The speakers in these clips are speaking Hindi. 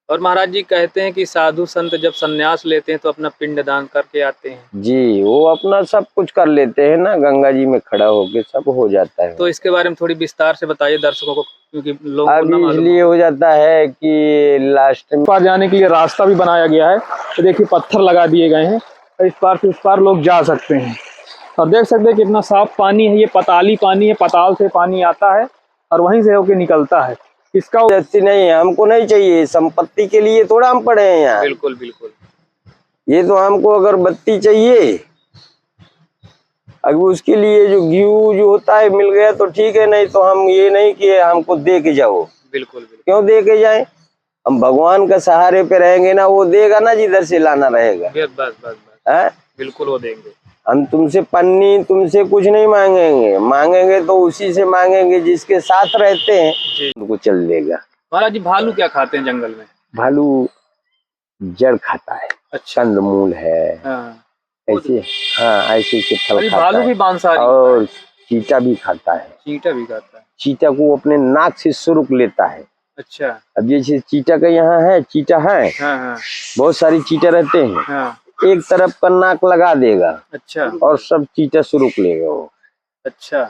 और महाराज जी कहते हैं कि साधु संत जब संन्यास लेते हैं तो अपना पिंड दान करके आते हैं। जी, वो अपना सब कुछ कर लेते हैं ना, गंगा जी में खड़ा होके सब हो जाता है। तो इसके बारे में थोड़ी विस्तार से बताइए दर्शकों को, क्योंकि लोगों को अब ना मालूम इसलिए हो जाता है कि लास्ट में पार जाने के लिए रास्ता भी बनाया गया है। तो देखिए पत्थर लगा दिए गए हैं और इस पार से उस पार लोग जा सकते हैं। और देख सकते हैं कितना साफ पानी है। ये पताली पानी है, पताल से पानी आता है और वहीं से होके निकलता है। इसका जैसी नहीं है, हमको नहीं चाहिए, संपत्ति के लिए थोड़ा हम पड़े हैं यहाँ। बिल्कुल बिल्कुल। ये तो हमको अगर बत्ती चाहिए, अगर उसके लिए जो घी जो होता है मिल गया तो ठीक है, नहीं तो हम ये नहीं कि हमको दे के जाओ। बिल्कुल बिल्कुल। क्यों दे के जाए? हम भगवान का सहारे पे रहेंगे ना, वो देगा ना जिधर से लाना रहेगा। बस बस बस है? बिल्कुल वो देंगे। हम तुमसे पन्नी, तुमसे कुछ नहीं मांगेंगे। मांगेंगे तो उसी से मांगेंगे जिसके साथ रहते हैं, उनको चल देगा। महाराज जी भालू क्या खाते हैं जंगल में? भालू जड़ खाता है। अच्छा। कंदमूल है। हाँ। ऐसे, हाँ ऐसे फल खाता भालू है। भी मांसाहारी और चीता भी खाता है। चींटा भी खाता है। चीता को अपने नाक से सुरुक लेता है। अच्छा। अब जैसे चीता का यहाँ है, चीता है, हाँ हाँ बहुत सारी चीता रहते हैं। हाँ। एक तरफ का नाक लगा देगा। अच्छा। और सब चीता सुरुक लेगा वो। अच्छा।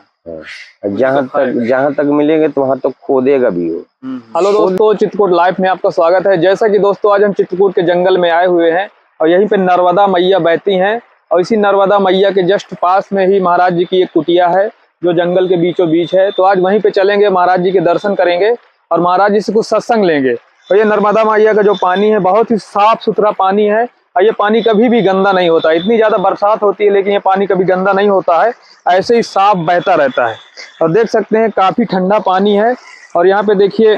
जहाँ तक मिलेंगे तो वहां तक खोदेगा भी वो। हेलो दोस्तों, चित्रकूट लाइव में आपका स्वागत है। जैसा कि दोस्तों आज हम चित्रकूट के जंगल में आए हुए हैं और यहीं पे नर्मदा मैया बहती हैं और इसी नर्मदा मैया के जस्ट पास में ही महाराज जी की एक कुटिया है जो जंगल के बीचों बीच है। तो आज वहीं पे चलेंगे, महाराज जी के दर्शन करेंगे और महाराज जी से कुछ सत्संग लेंगे। और ये नर्मदा मैया का जो पानी है बहुत ही साफ सुथरा पानी है और ये पानी कभी भी गंदा नहीं होता। इतनी ज्यादा बरसात होती है लेकिन ये पानी कभी गंदा नहीं होता है, ऐसे ही साफ बहता रहता है। और देख सकते हैं काफी ठंडा पानी है। और यहाँ पे देखिए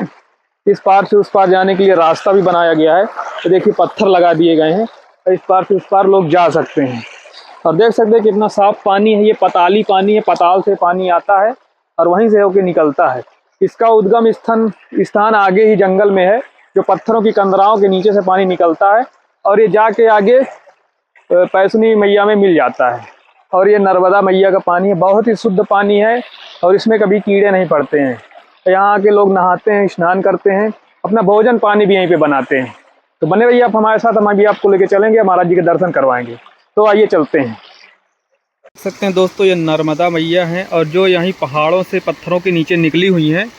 इस पार से उस पार जाने के लिए रास्ता भी बनाया गया है। तो देखिए पत्थर लगा दिए गए हैं और इस पार से उस पार लोग जा सकते हैं। और देख सकते हैं कितना साफ पानी है। ये पताली पानी है, पताल से पानी आता है और वहीं से होके निकलता है। इसका उद्गम स्थान आगे ही जंगल में है, जो पत्थरों की कंदराओं के नीचे से पानी निकलता है और ये जाके आगे पैसुनी मैया में मिल जाता है। और ये नर्मदा मैया का पानी है, बहुत ही शुद्ध पानी है और इसमें कभी कीड़े नहीं पड़ते हैं। यहाँ आके लोग नहाते हैं, स्नान करते हैं, अपना भोजन पानी भी यहीं पे बनाते हैं। तो बने रहिए आप हमारे साथ, हम अभी आपको लेके चलेंगे, महाराज जी के दर्शन करवाएंगे। तो आइए चलते हैं। देख सकते हैं दोस्तों ये नर्मदा मैया हैं और जो यहीं पहाड़ों से पत्थरों के नीचे निकली हुई हैं।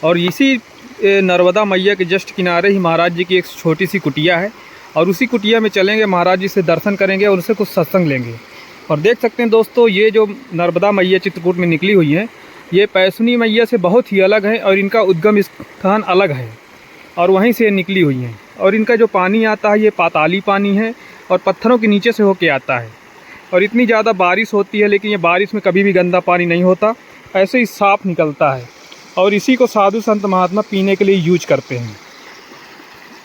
और इसी नर्मदा मैया के जस्ट किनारे ही महाराज जी की एक छोटी सी कुटिया है और उसी कुटिया में चलेंगे, महाराज जी से दर्शन करेंगे और उनसे कुछ सत्संग लेंगे। और देख सकते हैं दोस्तों ये जो नर्मदा मैया चित्रकूट में निकली हुई हैं, ये पैसुनी मैया से बहुत ही अलग है और इनका उद्गम स्थान अलग है और वहीं से निकली हुई हैं। और इनका जो पानी आता है ये पाताली पानी है और पत्थरों के नीचे से होके आता है। और इतनी ज़्यादा बारिश होती है लेकिन ये बारिश में कभी भी गंदा पानी नहीं होता, ऐसे ही साफ निकलता है। और इसी को साधु संत महात्मा पीने के लिए यूज करते हैं।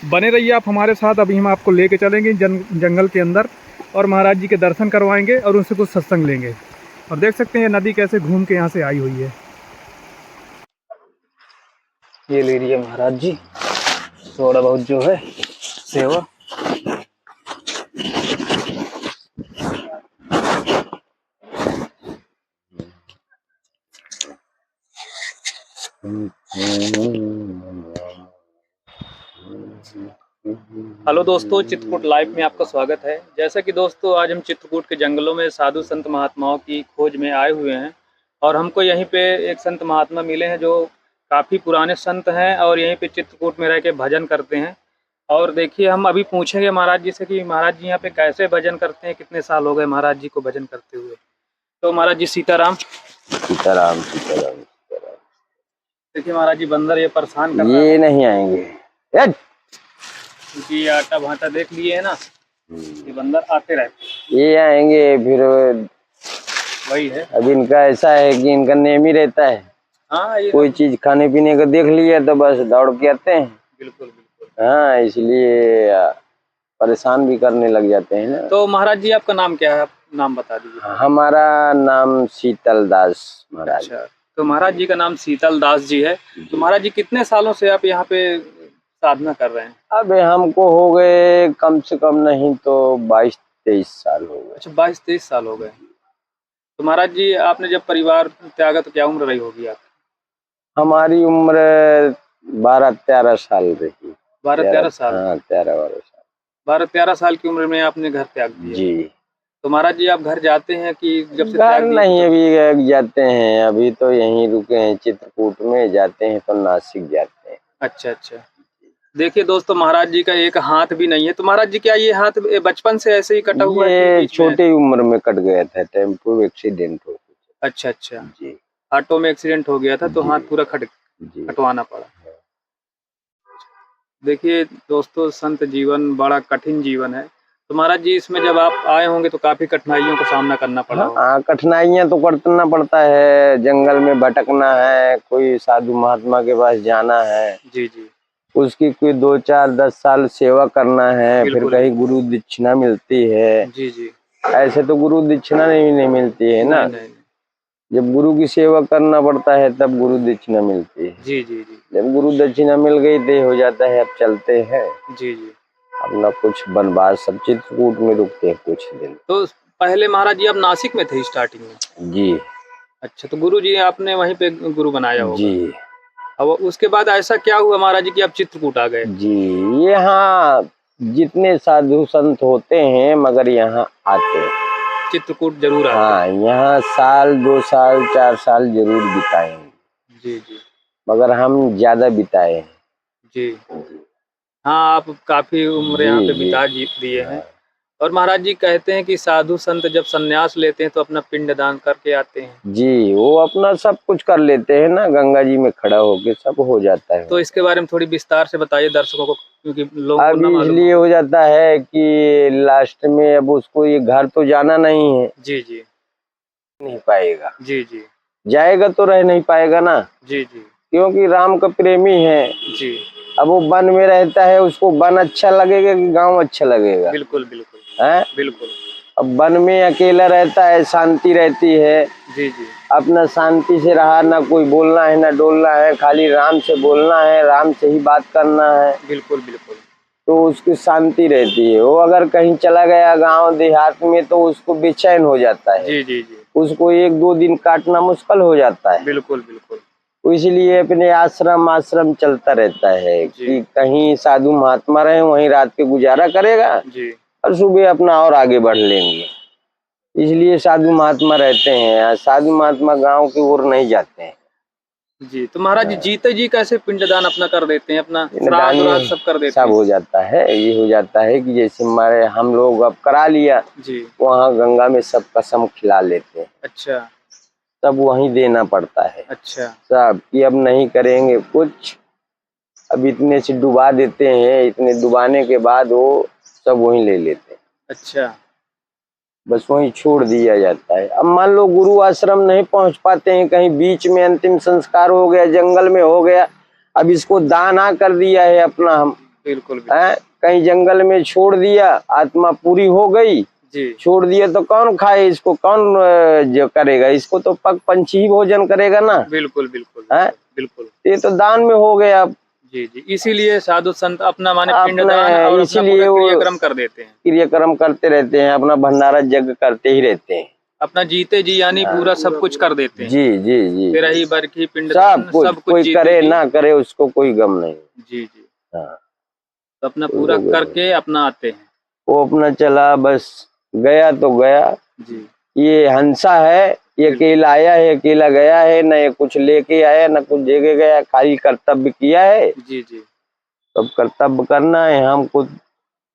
बने रहिए आप हमारे साथ, अभी हम आपको लेके चलेंगे जंगल के अंदर और महाराज जी के दर्शन करवाएंगे और उनसे कुछ सत्संग लेंगे। और देख सकते हैं ये नदी कैसे घूम के यहाँ से आई हुई है। ये ले रही है महाराज जी थोड़ा बहुत जो है सेवा। हेलो दोस्तों, चित्रकूट लाइव में आपका स्वागत है। जैसा कि दोस्तों आज हम चित्रकूट के जंगलों में साधु संत महात्माओं की खोज में आए हुए हैं और हमको यहीं पे एक संत महात्मा मिले हैं जो काफ़ी पुराने संत हैं और यहीं पे चित्रकूट में रह के भजन करते हैं। और देखिए हम अभी पूछेंगे महाराज जी से कि महाराज जी यहाँ पे कैसे भजन करते हैं, कितने साल हो गए महाराज जी को भजन करते हुए। तो महाराज जी सीताराम। सीताराम सीताराम सीताराम। देखिए महाराज जी बंदर ये परेशान कर ये नहीं आएंगे, क्योंकि ये आटा भाटा देख लिए है ना, ये बंदर आते रहते। ये आएंगे फिर वही है। अब इनका ऐसा है कि इनका नेम ही रहता है। हाँ, ये कोई चीज खाने पीने का देख लिया तो बस दौड़ के आते हैं। बिल्कुल बिल्कुल। हाँ, इसलिए परेशान भी करने लग जाते हैं ना। तो महाराज जी आपका नाम क्या है, आप नाम बता दीजिए। हमारा नाम शीतल दास महाराज। अच्छा, तो महाराज जी का नाम शीतल दास जी है। तो महाराज जी कितने सालों से आप यहाँ पे साधना कर रहे हैं? अब हमको हो गए कम से कम नहीं तो 22-23 साल हो गए। अच्छा, 22-23 साल हो गए। तो महाराज जी आपने जब परिवार त्यागा तो क्या उम्र रही होगी आप? हमारी उम्र 12-13 साल रही। 12-13 साल। हाँ 13-12 साल। 12-13 साल की उम्र में आपने घर त्याग दिया। जी। तो महाराज जी आप घर जाते हैं कि जब से घर त्याग दिया? नहीं, अभी जाते हैं, अभी तो यहीं रुके हैं चित्रकूट में, जाते हैं तो नासिक जाते हैं। अच्छा अच्छा। देखिए दोस्तों, महाराज जी का एक हाथ भी नहीं है। तो महाराज जी क्या ये हाथ बचपन से ऐसे ही कटा हुआ है कि ये बीच में? छोटी उम्र में कट गया था, टेम्पो एक्सीडेंट हो गया। अच्छा अच्छा। जी ऑटो में एक्सीडेंट हो गया था तो जी। हाथ पूरा जी। कटवाना पड़ा। देखिए दोस्तों, संत जीवन बड़ा कठिन जीवन है। तो महाराज जी इसमें जब आप आए होंगे तो काफी कठिनाइयों का सामना करना पड़ा होगा। हाँ, कठिनाइयां तो करना पड़ता है, जंगल में भटकना है, कोई साधु महात्मा के पास जाना है, जी जी। उसकी कोई 2-4-10 साल सेवा करना है, फिर बिल्कुल कहीं गुरु दक्षिणा मिलती है। जी जी। ऐसे तो गुरु दक्षिणा नहीं मिलती है ना, नहीं नहीं। जब गुरु की सेवा करना पड़ता है तब गुरु दक्षिणा मिलती है। जी जी जी। जब गुरु दक्षिणा मिल गई तो हो जाता है, अब चलते हैं जी जी। अपना, कुछ बनवास सब चित्रकूट में रुकते हैं कुछ दिन। तो पहले महाराज जी आप नासिक में थे स्टार्टिंग में? जी अच्छा, तो गुरु जी आपने वहीं पे गुरु बनाया होगा। जी। अब उसके बाद ऐसा क्या हुआ महाराज जी कि आप चित्रकूट आ गए? जी, यहाँ जितने साधु संत होते हैं मगर यहाँ आते हैं। चित्रकूट जरूर आते हाँ, हैं। यहाँ साल 2 साल 4 साल जरूर बिताएंगे, जी जी। मगर हम ज्यादा बिताए हैं। जी। हाँ, आप काफी उम्र यहाँ जी पे जी। बिता दिए हैं। और महाराज जी कहते हैं कि साधु संत जब संन्यास लेते हैं तो अपना पिंडदान करके आते हैं। जी, वो अपना सब कुछ कर लेते हैं ना, गंगा जी में खड़ा होके सब हो जाता है। तो इसके बारे में थोड़ी विस्तार से बताइए दर्शकों को, क्योंकि लोगों को अब ना मालूम इसलिए हो। हो जाता है कि लास्ट में अब उसको ये घर तो जाना नहीं है, जी जी। नहीं पाएगा, जी जी। जाएगा तो रह नहीं पाएगा ना, जी जी। क्योंकि राम का प्रेमी है। जी। अब वो वन में रहता है, उसको वन अच्छा लगेगा कि गांव अच्छा लगेगा? बिल्कुल बिल्कुल। है? बिल्कुल। अब वन में अकेला रहता है, शांति रहती है, जी जी। अपना शांति से रहा, ना कोई बोलना है ना डोलना है, खाली राम से बोलना है, राम से ही बात करना है, बिल्कुल बिल्कुल। तो उसकी शांति रहती है। वो अगर कहीं चला गया गांव देहात में तो उसको बेचैन हो जाता है, जी जी जी। उसको 1-2 दिन काटना मुश्किल हो जाता है। बिल्कुल बिल्कुल। तो इसलिए अपने आश्रम चलता रहता है कि कहीं साधु महात्मा रहे, वहीं रात के गुजारा करेगा जी। और सुबह अपना और आगे बढ़ लेंगे। इसलिए साधु महात्मा रहते हैं, साधु महात्मा गांव की ओर नहीं जाते हैं। जी, तो महाराज जी जीते जी कैसे पिंडदान अपना कर देते हैं, अपना श्राद्ध पिंडदान सब कर देते सब हैं? हो जाता है। ये हो जाता है कि जैसे हमारे हम लोग अब करा लिया, जी। वहाँ गंगा में सब कसम खिला लेते हैं, अच्छा सब वहीं देना पड़ता है अच्छा। सब, कि अब नहीं करेंगे कुछ, अब इतने से डुबा देते हैं, इतने डुबाने के बाद वो सब वहीं ले लेते हैं, अच्छा। बस वहीं छोड़ दिया जाता है। अब मान लो गुरु आश्रम नहीं पहुंच पाते हैं, कहीं बीच में अंतिम संस्कार हो गया, जंगल में हो गया, अब इसको दाना कर दिया है अपना हम, बिल्कुल है, कहीं जंगल में छोड़ दिया, आत्मा पूरी हो गई, जी। छोड़ दिया तो कौन खाए इसको, कौन जो करेगा इसको, तो पग पंछी ही भोजन करेगा ना। बिल्कुल बिल्कुल। है? बिल्कुल। ये तो दान में हो गया। जी जी, इसीलिए साधु संत अपना माने अपने पिंडदान और अपना इसीलिए पूरा वो क्रियाक्रम कर देते हैं। क्रियाक्रम करते रहते हैं, अपना भंडारा यज्ञ करते ही रहते हैं, अपना जीते जी यानी पूरा सब कुछ कर देते हैं। जी जी जी। तेरा ही बरखी पिंडदान सब कुछ, कोई जीते करे जी। ना करे उसको कोई गम नहीं। जी जी। हाँ, तो अपना पूरा करके अपना आते हैं। वो अपना चला, बस गया तो गया। जी। ये हंसा है, ये अकेला आया है, अकेला गया है, न ये कुछ लेके आया न कुछ देके गया, खाली कर्तव्य किया है। जी जी। अब कर्तव्य करना है, हमको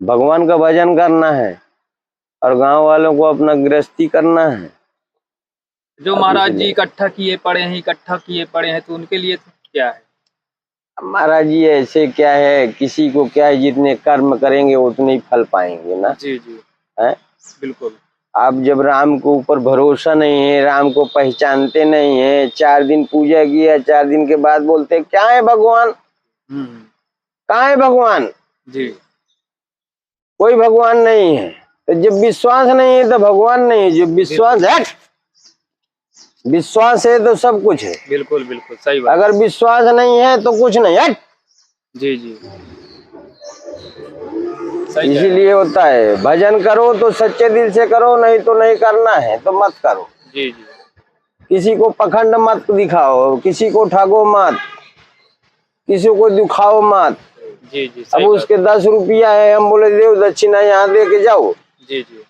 भगवान का भजन करना है और गांव वालों को अपना गृहस्थी करना है। जो महाराज जी इकट्ठा किए पड़े हैं तो उनके लिए तो क्या है? महाराज जी ऐसे क्या है, किसी को क्या है, जितने कर्म करेंगे उतने ही फल पाएंगे ना। जी जी। है? बिल्कुल। आप जब राम के ऊपर भरोसा नहीं है, राम को पहचानते नहीं है, 4 दिन पूजा किया, 4 दिन के बाद बोलते क्या है भगवान, कहाँ है भगवान? जी। कोई भगवान नहीं है। तो जब विश्वास नहीं है तो भगवान नहीं है, जब विश्वास है, विश्वास है तो सब कुछ है। बिल्कुल बिल्कुल सही बात। अगर विश्वास नहीं है तो कुछ नहीं है। जी जी। इसीलिए होता है, भजन करो तो सच्चे दिल से करो, नहीं तो नहीं करना है तो मत करो। जी जी। किसी को पखंड मत दिखाओ, किसी को ठगो मत, किसी को दुखाओ मत, जी जी अब सही उसके 10 रुपया है, हम बोले दे दक्षिणा यहाँ दे के जाओ। जी जी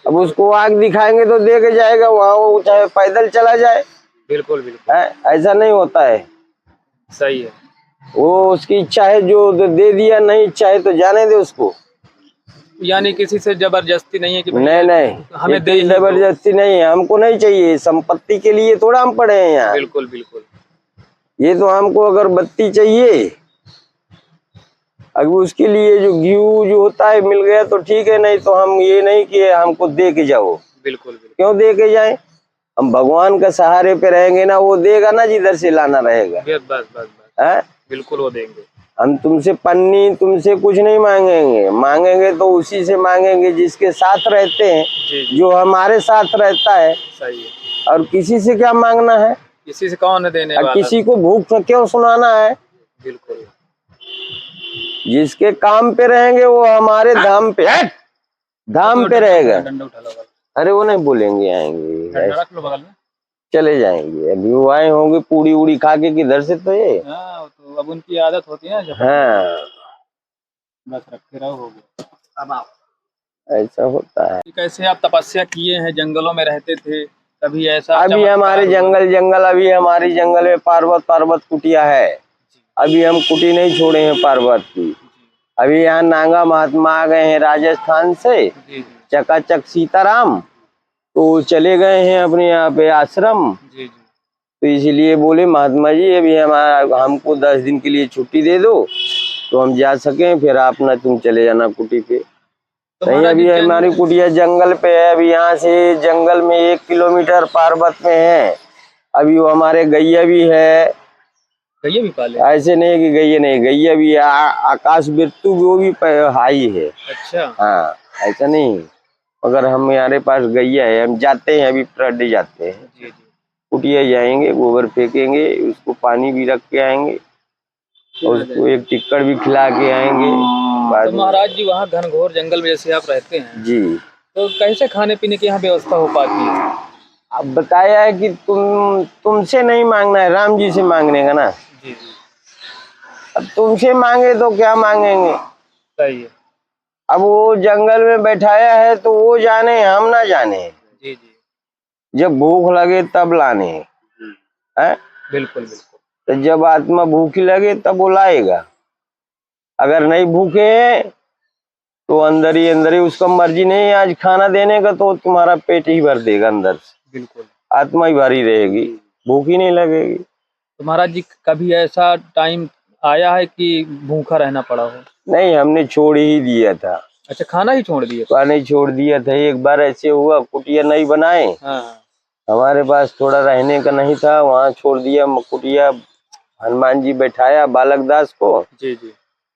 अब उसको आग दिखाएंगे तो दे के जाएगा वहाँ, वो चाहे पैदल चला जाए। बिल्कुल बिल्कुल ऐसा नहीं होता है। सही है। वो उसकी इच्छा है, जो दे दिया, नहीं इच्छा है तो जाने दे उसको। यानी किसी से जबरदस्ती नहीं है कि नहीं भैया नहीं, हमें दे ही दो। जबरदस्ती नहीं है, हमको नहीं चाहिए। संपत्ति के लिए थोड़ा हम पड़े हैं यहाँ। बिल्कुल बिल्कुल ये तो हमको अगर बत्ती चाहिए, अगर उसके लिए जो घी जो होता है मिल गया तो ठीक है, नहीं तो हम ये नहीं कि हमको दे के जाओ। बिल्कुल बिल्कुल क्यों दे के जाए? हम भगवान का सहारे पे रहेंगे ना, वो देगा ना जिधर से लाना रहेगा। बस बस बस है? बिल्कुल वो देंगे। हम तुमसे पन्नी, तुमसे कुछ नहीं मांगेंगे। मांगेंगे तो उसी से मांगेंगे जिसके साथ रहते हैं, जी जी जो हमारे साथ रहता है। सही है। और किसी से क्या मांगना है? किसी से कौन है देने और वाला? किसी को भूख क्यों सुनाना है? बिल्कुल जिसके काम पे रहेंगे वो हमारे धाम पे है, धाम पे रहेगा। डंडा उठा लो बगल अरे वो नहीं बोलेंगे, आएंगे में, डंडा रख लो बगल में। चले जाएंगे। अभी वो आए होंगे पूड़ी उड़ी खा के किधर से, तो ये हाँ तो अब उनकी आदत होती है ना जब हाँ बस रखे रहो हो गया। अब आप ऐसा होता है। कैसे आप तपस्या किए हैं, जंगलों में रहते थे, कभी ऐसा अभी चमत्कार हमारे हुआ? जंगल अभी हमारी जंगल में पार्वत कुटिया है। अभी हम कुटी नहीं छोड़े हैं पार्वत की। अभी यहाँ नागा महात्मा आ गए हैं राजस्थान से, जी जी चकाचक सीताराम, तो चले गए हैं अपने यहाँ पे आश्रम। जी जी तो इसलिए बोले महात्मा जी अभी हमारा हमको 10 दिन के लिए छुट्टी दे दो तो हम जा सकें, फिर आप ना तुम चले जाना कुटी पे। तो नहीं, महाराज अभी जी हमारी कुटिया जंगल पे है। अभी यहाँ से जंगल में 1 किलोमीटर पार्वत में है। अभी वो हमारे गैया भी है। गैया भी पाले? ऐसे नहीं कि गैया नहीं, गैया भी है। आकाश बिरतु वो भी हाई है। अच्छा हाँ ऐसा नहीं, मगर हम हमारे पास गैया है। हम जाते हैं, अभी प्रडे जाते हैं, जी जी कुटिया जाएंगे, गोबर फेंकेंगे, उसको पानी भी रख के आएंगे और उसको एक टिक्कड़ भी खिला के आएंगे बाद तो में। महाराज जी वहाँ घनघोर जंगल में जैसे आप रहते हैं जी, तो कैसे खाने पीने की यहाँ व्यवस्था हो पाती है? अब बताया है कि तुमसे नहीं मांगना है, राम जी से मांगने का ना। जी जी अब तुमसे मांगे तो क्या मांगेंगे? सही है। अब वो जंगल में बैठाया है तो वो जाने, हम ना जाने। जी जी जब भूख लगे तब लाने है। बिल्कुल बिल्कुल तो जब आत्मा भूखी लगे तब वो लाएगा। अगर नहीं भूखे हैं तो अंदर ही उसका मर्जी नहीं है आज खाना देने का, तो तुम्हारा पेट ही भर देगा अंदर से, बिल्कुल। आत्मा ही भरी रहेगी, भूखी नहीं लगेगी। तो महाराज जी कभी ऐसा टाइम आया है कि भूखा रहना पड़ा हो? नहीं, हमने छोड़ ही दिया था। अच्छा खाना ही छोड़ दिया? पानी छोड़ दिया था। एक बार ऐसे हुआ, कुटिया नहीं बनाए, हाँ हमारे पास थोड़ा रहने का नहीं था, वहाँ छोड़ दिया कुटिया। हनुमान जी बैठाया बालक दास को, जी जी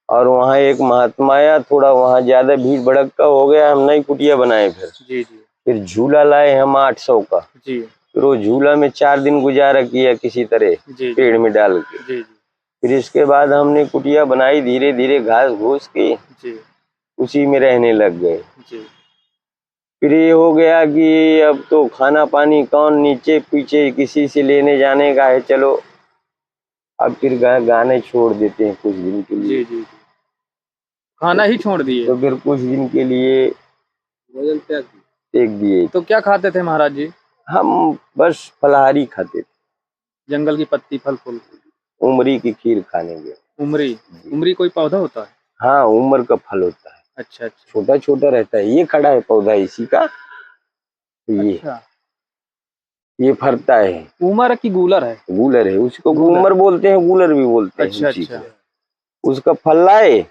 और वहाँ एक महात्मा आया, थोड़ा वहाँ ज्यादा भीड़ भड़क का हो गया, हम नई कुटिया बनाए। जी जी फिर झूला लाए हम 800 का। जी फिर वो झूला में 4 दिन गुजारा किया किसी तरह, जी पेड़ में डाल के। जी जी फिर इसके बाद हमने कुटिया बनाई, धीरे धीरे घास घूस की, जी उसी में रहने लग गए। जी फिर ये हो गया कि अब तो खाना पानी कौन नीचे पीछे किसी से लेने जाने का है, चलो अब फिर गाने छोड़ देते हैं कुछ दिन के लिए। जी जी खाना ही छोड़ दिए? तो फिर कुछ दिन के लिए भोजन त्याग फेंक दिए। तो क्या खाते थे महाराज जी? हम बस फलाहारी खाते थे, जंगल की पत्ती फल फूल? उमरी की खीर खाने गए। उमरी? उमरी कोई पौधा होता है? हाँ, उमर का फल होता है, अच्छा अच्छा छोटा छोटा रहता है। ये खड़ा है पौधा इसी का, ये अच्छा। ये फरता है। उमर की गूलर है? गूलर है, उसको गूलर। उमर बोलते हैं, गूलर भी बोलते हैं अच्छा उसी अच्छा को। उसका फल लाए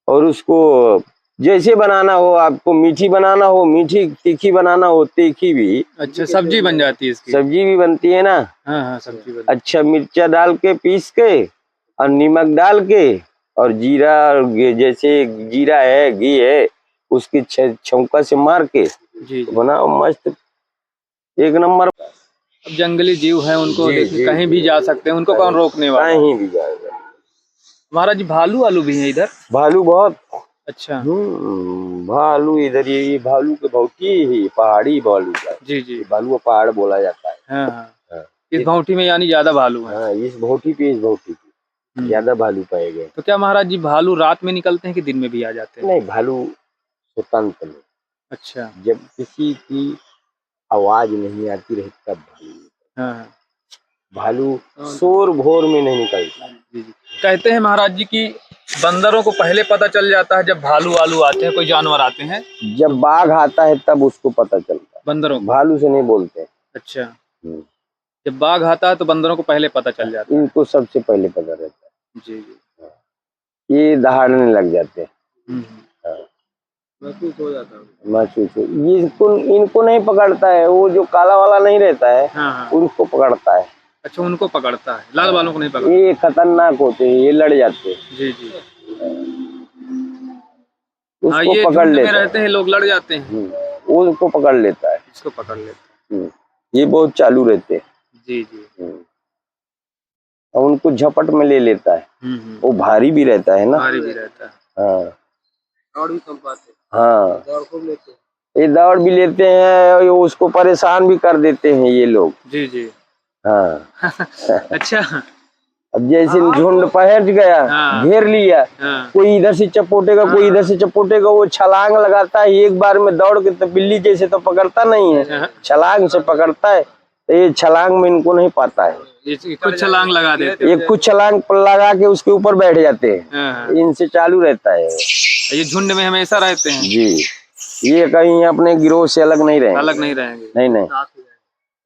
और उसको जैसे बनाना हो, आपको मीठी बनाना हो मीठी, तीखी बनाना हो तीखी भी। अच्छा सब्जी बन जाती है इसकी? सब्जी भी बनती है ना। हाँ हाँ सब्जी बन अच्छा मिर्चा डाल के पीस के और नमक डाल के और जीरा, जैसे जीरा है घी है उसकी छौंका से मार के जी जी। बनाओ, मस्त एक नंबर। अब जंगली जीव है, उनको जी, देखिए जी, कहीं भी जा सकते हैं, उनको कौन रोकने वाला है? कहीं भी जाएगा। महाराज जी भालू आलू भी है इधर? भालू बहुत। अच्छा भालू इधर, ये भालू के भौटी ही पहाड़ी भालू का, जी जी भालू का पहाड़ बोला जाता है। हाँ हाँ। हाँ, इस भौंटी में यानी ज्यादा भालू है? हाँ, इस भौटी पे, इस भौटी पे ज्यादा भालू पाए गए। तो क्या महाराज जी भालू रात में निकलते हैं कि दिन में भी आ जाते हैं? नहीं, भालू स्वतंत्र में, अच्छा। जब किसी की आवाज नहीं आती रही तब भालू। हाँ। भालू शोर भोर में नहीं निकलता। जी जी। कहते हैं महाराज जी कि बंदरों को पहले पता चल जाता है जब भालू वालू आते हैं, कोई जानवर आते हैं। जब बाघ आता है तब उसको पता चलता है, बंदरों को? भालू से नहीं बोलते। अच्छा। जब बाघ आता है तो बंदरों को पहले पता चल जाता है। इनको सबसे पहले पता रहता है। जी जी। ये दहाड़ने लग जाते हैं। हम्म। महसूस हो जाता है। महसूस हो, ये इनको नहीं पकड़ता है, वो जो काला वाला नहीं रहता है। हाँ हाँ। उनको पकड़ता है। अच्छा, उनको पकड़ता है, लाल वालों को नहीं पकड़ता। ये खतरनाक होते हैं, ये लड़ जाते हैं। जी जी। हाँ, उसको ये पकड़ झुंड में लेता रहते हैं, लोग लड़ जाते हैं। वो उसको पकड़ लेता है। इसको पकड़ लेते हैं। ये बहुत चालू रहते हैं। जी जी। और उनको झपट में ले लेता है। वो भारी भी रहता है ना। भारी भी रहता है। हाँ, दौड़ भी कम पाते हैं। हाँ, दौड़ खूब लेते हैं। ये दौड़ भी लेते हैं और उसको परेशान भी कर देते हैं ये लोग। जी जी। हाँ। अच्छा। अब जैसे झुंड पहुंच गया, हाँ। घेर लिया, हाँ। कोई इधर से चपोटेगा, कोई इधर से चपोटेगा, वो छलांग लगाता है एक बार में दौड़ के, तो बिल्ली जैसे तो पकड़ता नहीं है, छलांग से पकड़ता है। तो ये छलांग में इनको नहीं पाता है, ये कुछ छलांग लगा देते हैं। ये कुछ छलांग लगा के उसके ऊपर बैठ जाते हैं। हाँ। इनसे चालू रहता है। ये झुंड में हमेशा रहते हैं। जी, ये कहीं अपने गिरोह से अलग नहीं रहेंगे। अलग नहीं रहेंगे। नहीं नहीं,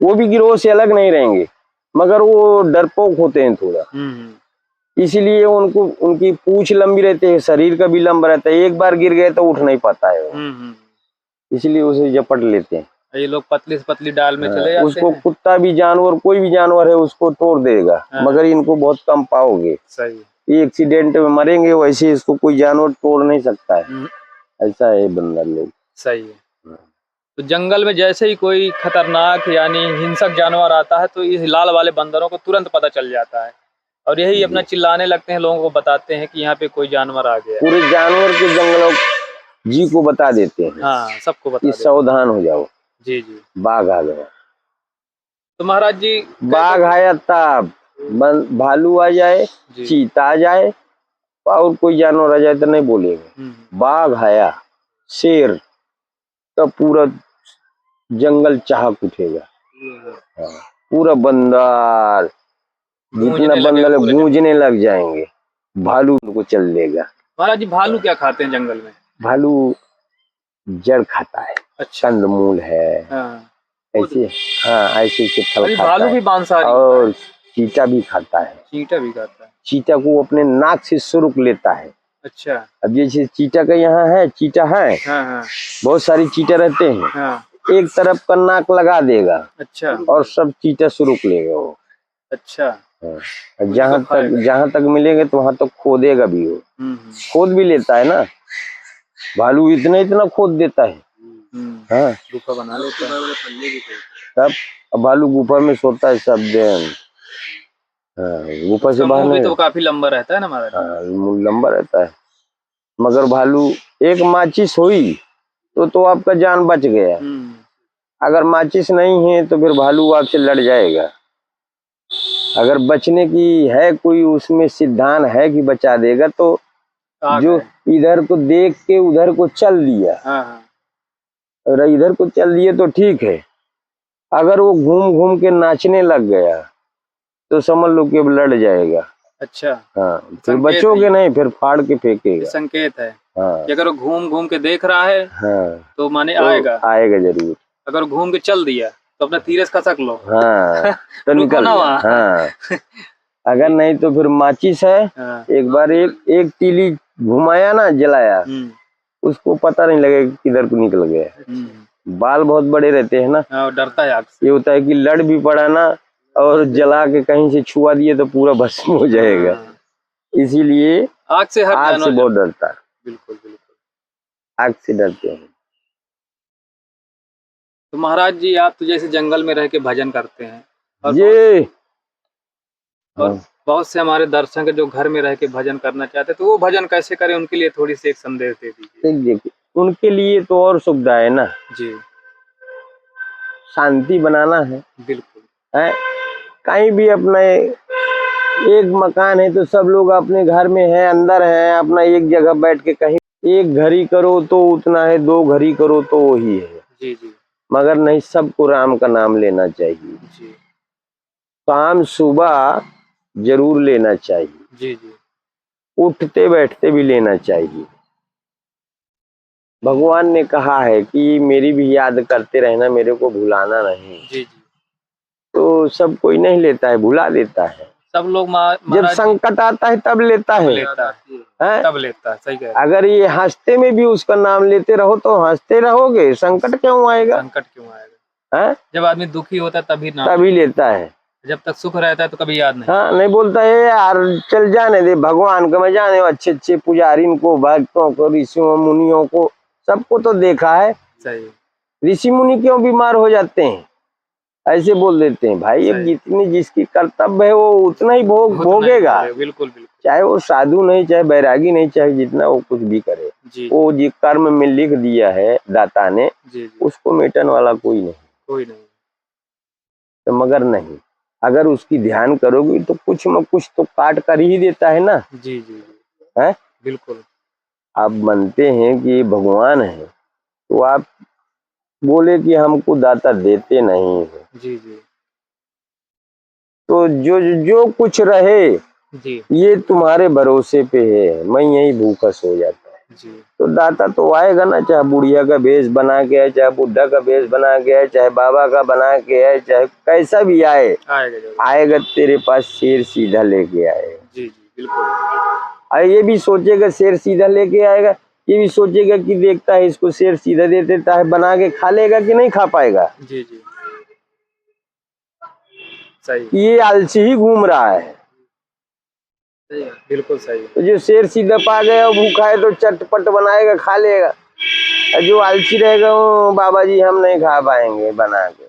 वो भी गिरोह से अलग नहीं रहेंगे, मगर वो डरपोक होते हैं थोड़ा। इसीलिए उनको, उनकी पूंछ लंबी रहती है, शरीर का भी लंबा रहता है, एक बार गिर गए तो उठ नहीं पाता है वो। इसलिए उसे झपट लेते हैं। ये लोग पतली से पतली डाल में चले जाते उसको हैं। कुत्ता भी जानवर, कोई भी जानवर है उसको तोड़ देगा। मगर इनको बहुत कम पाओगे। सही। ये एक्सीडेंट में मरेंगे, वैसे इसको कोई जानवर तोड़ नहीं सकता है। ऐसा है बंदर लोग। सही है। तो जंगल में जैसे ही कोई खतरनाक यानी हिंसक जानवर आता है तो इस लाल वाले बंदरों को तुरंत पता चल जाता है और यही अपना चिल्लाने लगते हैं, लोगों को बताते हैं कि यहाँ पे कोई जानवर आ गया। पूरे जानवर के जंगलों जी को बता देते हैं। हाँ, सबको बता देते हैं। सावधान हो जाओ। जी जी। बाघ आ गया। तो महाराज जी, बाघ आया तब, भालू आ जाए, चीता आ जाए और कोई जानवर आ जाए तो नहीं बोलेंगे। बाघ आया, शेर, तो पूरा जंगल चहक उठेगा। पूरा बंदर, जितना बंदर गूंजने लग जाएंगे, भालू उनको चल लेगा। महाराज जी, भालू क्या खाते हैं जंगल में? भालू जड़ खाता है। अच्छा। कंदमूल है। ऐसे, हाँ, ऐसे फल खाता भालू है। भी मांसाहारी और चीता भी खाता है। चीता भी खाता है। चीता को अपने नाक से सुरुक लेता है। अच्छा। अब जैसे चीता का यहाँ है, चीता है, बहुत सारी चीता रहते हैं। एक तरफ का नाक लगा देगा। अच्छा। और सब चीता सुरुक लेगा वो। अच्छा। जहाँ तक मिलेंगे तो वहां तक खोदेगा भी वो। खोद भी लेता है ना भालू, इतना खोद देता है। हाँ, गुफा बना लेता है। तब भालू गुफा में सोता है सब दिन। हाँ, गुफा से बाहर भी तो काफी लंबा रहता है ना महाराज? हाँ, लंबा रहता है। मगर भालू, एक माचिस हुई तो आपका जान बच गया। अगर माचिस नहीं है तो फिर भालू आपसे लड़ जाएगा। अगर बचने की है कोई उसमें सिद्धांत है कि बचा देगा, तो जो इधर को देख के उधर को चल दिया, और इधर को चल दिए तो ठीक है। अगर वो घूम घूम के नाचने लग गया तो समझ लो कि अब लड़ जाएगा। अच्छा। हाँ, फिर बचोगे नहीं, फिर फाड़ के फेंकेगा। संकेत है। हाँ, कि अगर वो घूम घूम के देख रहा है, हाँ, तो माने तो आएगा जरूर। अगर घूम के चल दिया तो अपना तीर से खसक लो। हाँ, तो निकल गया। हाँ, अगर नहीं तो फिर माचिस है। हाँ। एक बार एक तीली घुमाया ना, जलाया, उसको पता नहीं लगेगा किधर को निकल गया। बाल बहुत बड़े रहते हैं ना, डरता है आग से। ये होता है कि लड़ भी पड़ा ना और जला के कहीं से छुआ दिए तो पूरा भस्म हो जाएगा। इसीलिए आग से बहुत डरता है। बिल्कुल बिल्कुल, आग से डरते हैं। तो महाराज जी, आप तो जैसे जंगल में रह के भजन करते हैं और बहुत से हमारे दर्शक जो घर में रह के भजन करना चाहते हैं, तो वो भजन कैसे करें, उनके लिए थोड़ी सी एक संदेश दे दीजिए। देखिए, उनके लिए तो और सुविधा है ना जी। शांति बनाना है। बिल्कुल है, कहीं भी अपने एक मकान है तो सब लोग अपने घर में है, अंदर है, अपना एक जगह बैठ के कहीं एक घड़ी करो तो उतना है, 2 घड़ी करो तो वही है। जी जी मगर नहीं, सबको राम का नाम लेना चाहिए। जी काम सुबह जरूर लेना चाहिए, जी जी उठते बैठते भी लेना चाहिए। भगवान ने कहा है कि मेरी भी याद करते रहना, मेरे को भुलाना नहीं। जी जी। तो सब कोई नहीं लेता है, भुला देता है। सब लोग जब महाराज जी संकट आता है तब लेता है, लेता है, हैं? तब लेता है, सही कह रहे हैं। अगर ये हंसते में भी उसका नाम लेते रहो तो हंसते रहोगे, संकट क्यों आएगा? संकट क्यों आएगा? हैं? जब आदमी दुखी होता है तभी नाम तभी लेता है। जब तक सुख रहता है तो कभी याद नहीं। हाँ, नहीं बोलता है यार चल जाने दे, भगवान को मैं जाने, अच्छे अच्छे पुजारी को, भक्तों को, ऋषियों मुनियों को, सबको तो देखा है। सही ऋषि मुनि क्यों बीमार हो जाते हैं? ऐसे बोल देते हैं भाई, अब सही। जितनी जिसकी कर्तव्य है वो उतना ही उतना ही भोगेगा। बिल्कुल बिल्कुल। चाहे वो साधु नहीं, चाहे बैरागी नहीं, चाहे जितना वो कुछ भी करे, जी वो जो कर्म में लिख दिया है दाता ने, जी जी उसको मिटन वाला कोई नहीं। कोई नहीं। तो मगर नहीं, अगर उसकी ध्यान करोगी तो कुछ न कुछ तो काट कर ही देता है ना। जी जी जी है, बिल्कुल। आप मानते हैं कि ये भगवान है तो आप बोले कि हमको दाता देते नहीं है, जी जी तो जो जो कुछ रहे जी ये तुम्हारे भरोसे पे है, मैं यही भूखा सो जाता है। जी तो दाता तो आएगा ना, चाहे बुढ़िया का भेष बना के आए, चाहे बुढ़ा का भेष बना के आए, चाहे बाबा का बना के आए, चाहे कैसा भी आए, आएगा जरूर। आएगा तेरे पास शेर सीधा लेके आएगा। जी जी बिल्कुल। और ये भी सोचेगा शेर सीधा लेके आएगा, ये भी सोचेगा कि देखता है इसको शेर सीधा दे देता है, बना के खा लेगा कि नहीं खा पाएगा। जी जी सही ये आलसी ही घूम रहा है। सही बिल्कुल सही। तो जो शेर सीधा पा गया और भूखा है तो चटपट बनाएगा, खा लेगा। और जो आलसी रहेगा वो बाबा जी हम नहीं खा पाएंगे बना के,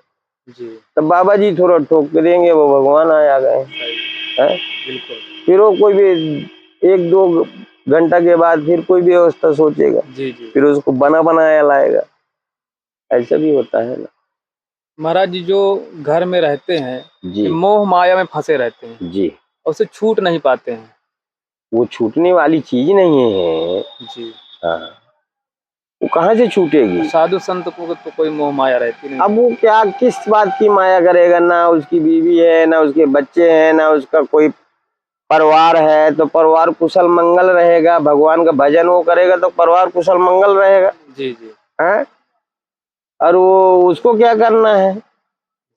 जी तो बाबा जी थोड़ा ठोक के देंगे, वो भगवान आ गए। सही है? बिल्कुल। फिर वो कोई भी 1-2 घंटा के बाद फिर कोई व्यवस्था सोचेगा, जी जी फिर उसको बना बनाया लाएगा। ऐसा भी होता है ना। महाराज जी जो घर में रहते हैं जी ये मोह माया में फंसे रहते हैं जी, और उससे छूट नहीं पाते हैं। वो छूटने वाली चीज नहीं है। जी हाँ, वो कहाँ से छूटेगी? साधु संत को तो कोई मोह माया रहती नहीं। अब वो क्या किस बात की माया करेगा? ना उसकी बीवी है, ना उसके बच्चे हैं, ना उसका कोई परिवार है, तो परिवार कुशल मंगल रहेगा। भगवान का भजन वो करेगा तो परिवार कुशल मंगल रहेगा। जी जी हैं? और वो उसको क्या करना है?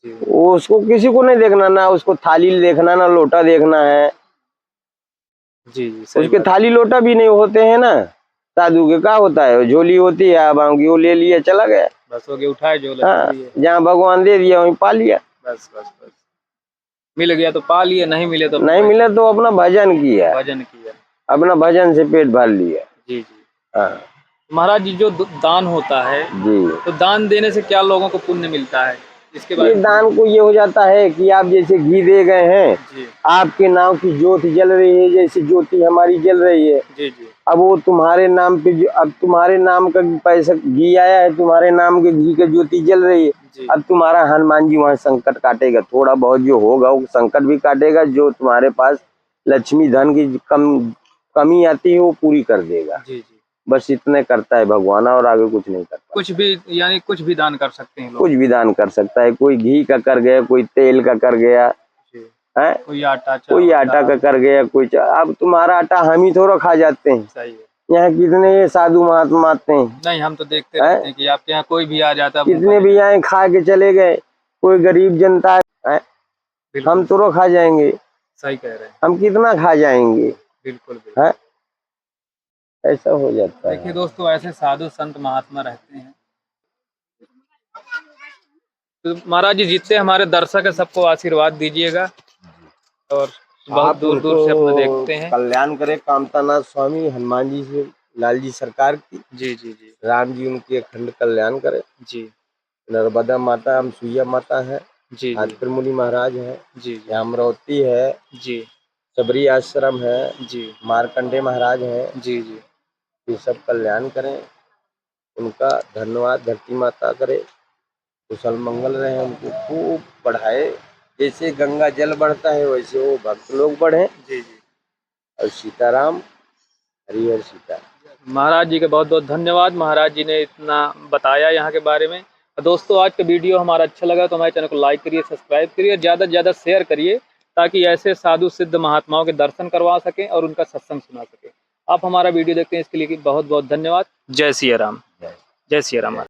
जी वो उसको किसी को नहीं देखना, ना उसको थाली देखना, ना लोटा देखना है। जी जी सही उसके बात। थाली लोटा भी नहीं होते हैं ना। साधु के क्या होता है, झोली होती है, अब वो ले लिया चला गया। बस हो गया, उठाए जो हाँ, लिए। जहाँ भगवान दे दिया वहीं पा लिया। बस बस बस मिल गया तो पा लिए, नहीं मिले तो नहीं मिला तो अपना भजन किया, भजन किया। अपना भजन से पेट भर लिया। जी जी हाँ महाराज जी जो दान होता है जी, तो दान देने से क्या लोगों को पुण्य मिलता है, इसके बारे ये में? दान को ये हो जाता है कि आप जैसे घी दे गए हैं, जी आपके नाम की ज्योति जल रही है, जैसे ज्योति हमारी जल रही है। जी जी अब वो तुम्हारे नाम पे अब तुम्हारे नाम का पैसा घी आया है, तुम्हारे नाम के घी का ज्योति जल रही है। जी अब तुम्हारा हनुमान जी वहाँ संकट काटेगा, थोड़ा बहुत जो होगा वो संकट भी काटेगा, जो तुम्हारे पास लक्ष्मी धन की कमी आती है वो पूरी कर देगा। जी जी बस इतने करता है भगवान, और आगे कुछ नहीं करता। कुछ भी यानी कुछ भी दान कर सकते हैं लोग। कुछ भी दान कर सकता है, कोई घी का कर गया, कोई तेल का कर गया जी है, कोई आटा कोई आटा का कर गया, कोई अब तुम्हारा आटा हम ही थोड़ा खा जाते हैं। सही है। यहाँ कितने ये साधु महात्मा आते हैं, नहीं हम तो देखते रहते हैं कि आपके यहाँ कोई भी आ जाता है कितने भी आए खा के चले गए। कोई गरीब जनता है, बिल्कुल हम थोड़ा खा जाएंगे, सही कह रहे हैं। हम कितना खा जाएंगे? बिल्कुल बिल्कुल। है, ऐसा हो जाता देखिए है। दोस्तों ऐसे साधु संत महात्मा रहते हैं। तो महाराज जी जितने हमारे दर्शक है सबको आशीर्वाद दीजिएगा, और बहुत आप दूर दूर से अपना उनको देखते हैं। कल्याण करे, कामतानाथ स्वामी हनुमान जी से, लाल जी सरकार की, जी जी जी राम जी उनकी अखंड कल्याण करे। जी नर्मदा माता, अमसुईया माता है, जी जी आदित्य मुनि महाराज है, जी जी अमरावती है, जी सबरी आश्रम है, जी मार्कंडे महाराज है। जी जी ये सब कल्याण करें, उनका धन्यवाद धरती माता करे, कुशल मंगल रहे, उनको खूब बढ़ाए। जैसे गंगा जल बढ़ता है वैसे वो भक्त लोग बढ़े। जी जी। और सीताराम, हरिहर सीता। महाराज जी के बहुत बहुत धन्यवाद, महाराज जी ने इतना बताया यहाँ के बारे में। दोस्तों आज का वीडियो हमारा अच्छा लगा तो हमारे चैनल को लाइक करिए, सब्सक्राइब करिए, ज़्यादा से ज़्यादा शेयर करिए ताकि ऐसे साधु सिद्ध महात्माओं के दर्शन करवा सकें और उनका सत्संग सुना सकें। आप हमारा वीडियो देखते हैं इसके लिए बहुत बहुत धन्यवाद। जय सिया राम। जय सिया राम।